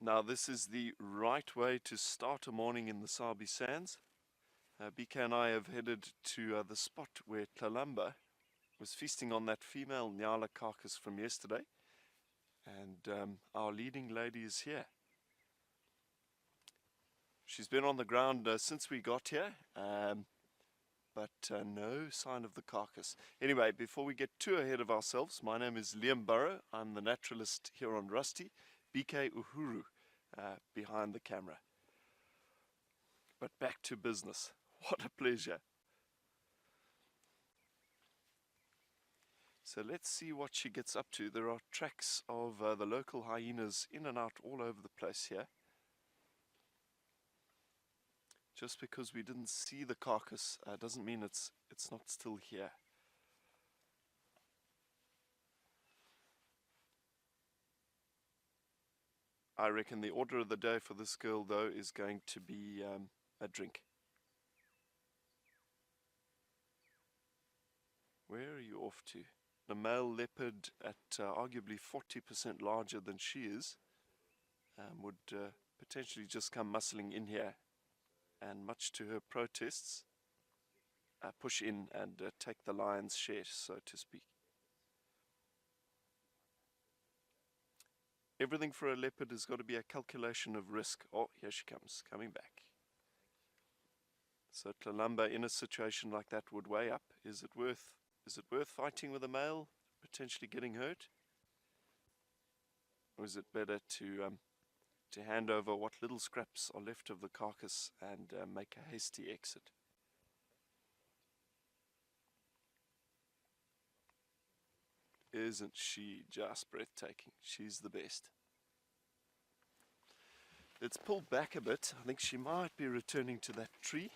Now this is the right way to start a morning in the Sabi Sands. BK and I have headed to the spot where Tlalamba was feasting on that female Nyala carcass from yesterday, and our leading lady is here. She's been on the ground since we got here, but no sign of the carcass. Anyway, before we get too ahead of ourselves, my name is Liam Burrow. I'm the naturalist here on Rusty. BK Uhuru behind the camera. But back to business. What a pleasure. So let's see what she gets up to. There are tracks of the local hyenas in and out all over the place here. Just because we didn't see the carcass doesn't mean it's not still here. I reckon the order of the day for this girl, though, is going to be a drink. Where are you off to? A male leopard at arguably 40% larger than she is would potentially just come muscling in here, and much to her protests, push in and take the lion's share, so to speak. Everything for a leopard has got to be a calculation of risk. Oh, here she comes, coming back. So Tlalamba in a situation like that would weigh up. Is it worth fighting with a male, potentially getting hurt? Or is it better to hand over what little scraps are left of the carcass and make a hasty exit? Isn't she just breathtaking? She's the best. Let's pull back a bit. I think she might be returning to that tree.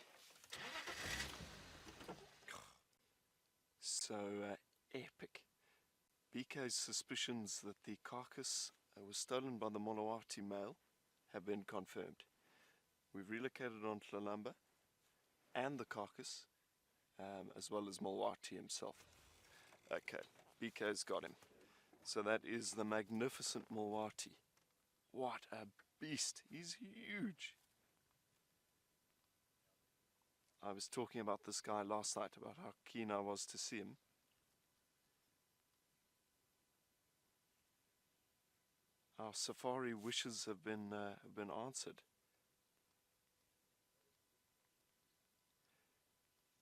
So epic. BK's suspicions that the carcass was stolen by the Molwati male have been confirmed. We've relocated on Tlalamba and the carcass, as well as Molwati himself. Okay, BK's got him. So that is the magnificent Molwati. What a beast. He's huge. I was talking about this guy last night, about how keen I was to see him. Our safari wishes have been answered.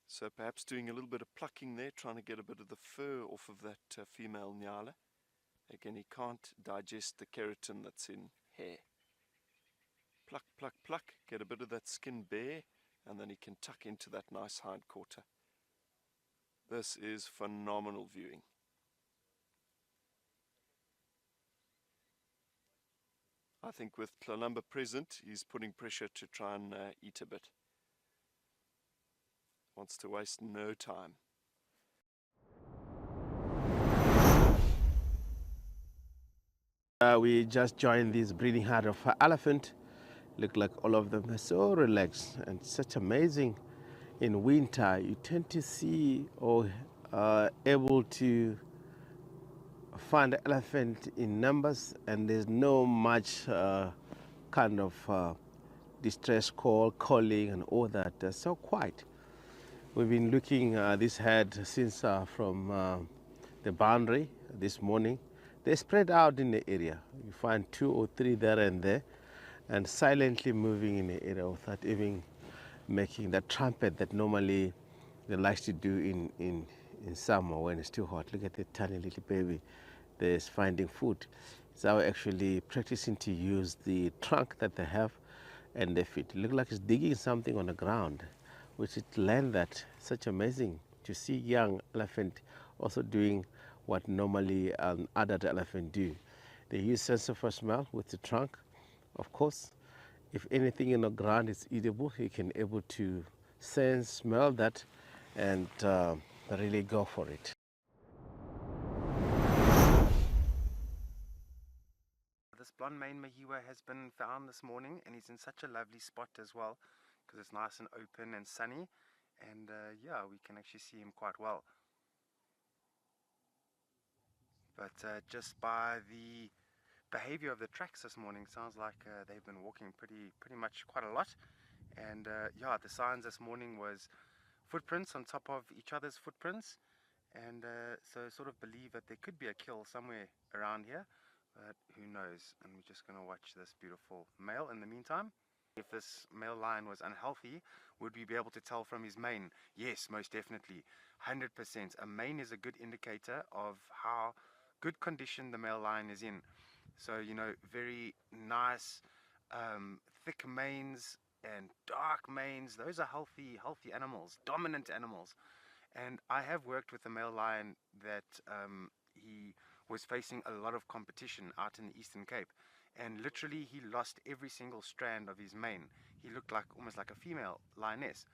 So perhaps doing a little bit of plucking there, trying to get a bit of the fur off of that female Nyala. Again, he can't digest the keratin that's in hair. Pluck, pluck, pluck, get a bit of that skin bare, and then he can tuck into that nice hind quarter. This is phenomenal viewing. I think with Tlalamba present, he's putting pressure to try and eat a bit. Wants to waste no time. We just joined this breeding herd of elephant. Look like all of them are so relaxed and such amazing. In winter, you tend to see or able to find elephant in numbers, and there's no much kind of distress call, calling, and all that. They're so quiet. We've been looking at this herd since from the boundary this morning. They're spread out in the area. You find 2 or 3 there and there, and silently moving in the area without even making that trumpet that normally they like to do in summer when it's too hot. Look at the tiny little baby. They're finding food. So actually practicing to use the trunk that they have and their feet. Look like it's digging something on the ground, which it learned that. Such amazing to see young elephant also doing what normally an adult elephant do. They use sense of smell with the trunk. Of course, if anything in the ground is eatable, he can able to sense, smell that, and really go for it. This blonde Mahiwa has been found this morning, and he's in such a lovely spot as well, because it's nice and open and sunny, and yeah, we can actually see him quite well. But just by the behavior of the tracks this morning sounds like they've been walking pretty much quite a lot. And yeah, the signs this morning was footprints on top of each other's footprints, and so sort of believe that there could be a kill somewhere around here, but who knows. And we're just going to watch this beautiful male in the meantime. If this male lion was unhealthy, would we be able to tell from his mane? Yes, most definitely, 100%. A mane is a good indicator of how good condition the male lion is in. So, you know, very nice, thick manes and dark manes. Those are healthy animals, dominant animals. And I have worked with a male lion that he was facing a lot of competition out in the Eastern Cape. And literally he lost every single strand of his mane. He looked like almost like a female lioness.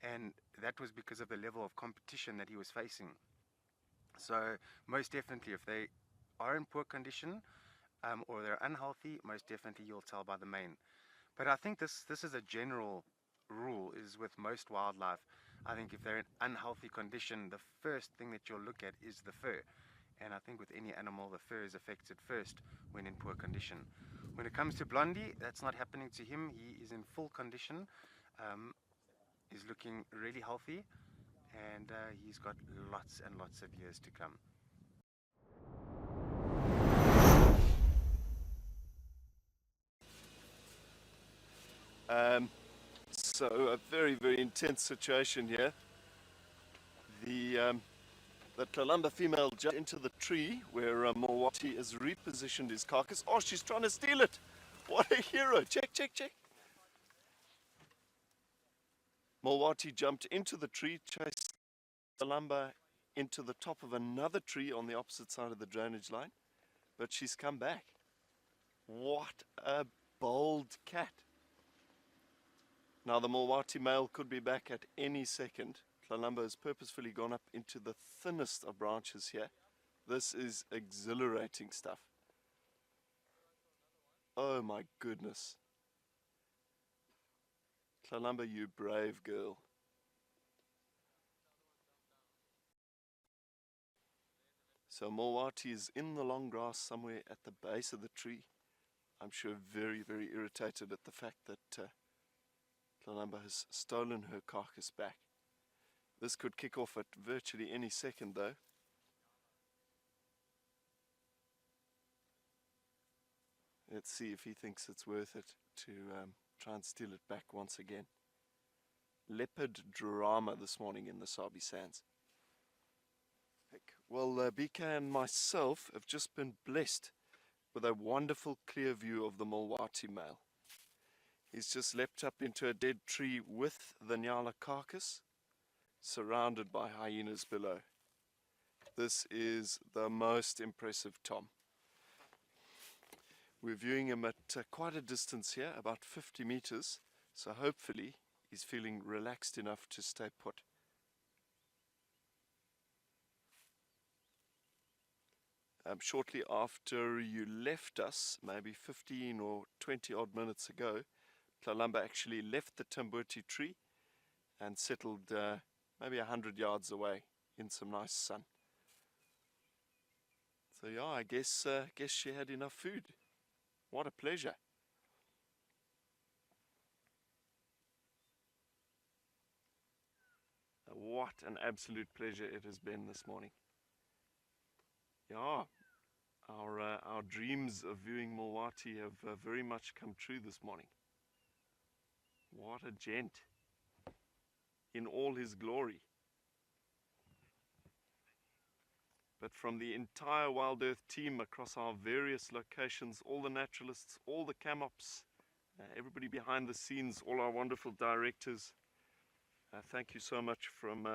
And that was because of the level of competition that he was facing. So most definitely, if they are in poor condition or they're unhealthy, most definitely you'll tell by the mane. But I think this is a general rule is with most wildlife. I think if they're in unhealthy condition, the first thing that you'll look at is the fur. And I think with any animal, the fur is affected first when in poor condition. When it comes to Blondie, that's not happening to him. He is in full condition. He's looking really healthy, and he's got lots and lots of years to come. So a very, very intense situation here. The Tlalamba female jumped into the tree where Molwati has repositioned his carcass. Oh, she's trying to steal it. What a hero. Check, check, check. Molwati jumped into the tree, chased Tlalamba into the top of another tree on the opposite side of the drainage line, but she's come back. What a bold cat. Now the Molwati male could be back at any second. Tlalamba has purposefully gone up into the thinnest of branches here. This is exhilarating stuff. Oh my goodness. Tlalamba, you brave girl. So Molwati is in the long grass somewhere at the base of the tree. I'm sure very, very irritated at the fact that Tlalamba has stolen her carcass back. This could kick off at virtually any second though. Let's see if he thinks it's worth it to try and steal it back once again. Leopard drama this morning in the Sabi Sands. Well, BK and myself have just been blessed with a wonderful clear view of the Molwati male. He's just leapt up into a dead tree with the Nyala carcass, surrounded by hyenas below. This is the most impressive Tom. We're viewing him at quite a distance here, about 50 meters, so hopefully he's feeling relaxed enough to stay put. Shortly after you left us, maybe 15 or 20 odd minutes ago, Tlalamba actually left the Tamboti tree and settled maybe 100 yards away in some nice sun. So yeah, I guess she had enough food. What a pleasure. What an absolute pleasure it has been this morning. Yeah, our dreams of viewing Molwati have very much come true this morning. What a gent in all his glory. But from the entire Wild Earth team across our various locations, all the naturalists, all the camops, everybody behind the scenes, all our wonderful directors, thank you so much from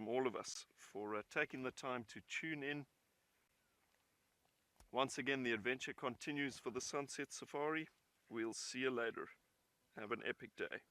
all of us for taking the time to tune in. Once again, the adventure continues for the Sunset Safari. We'll see you later. Have an epic day.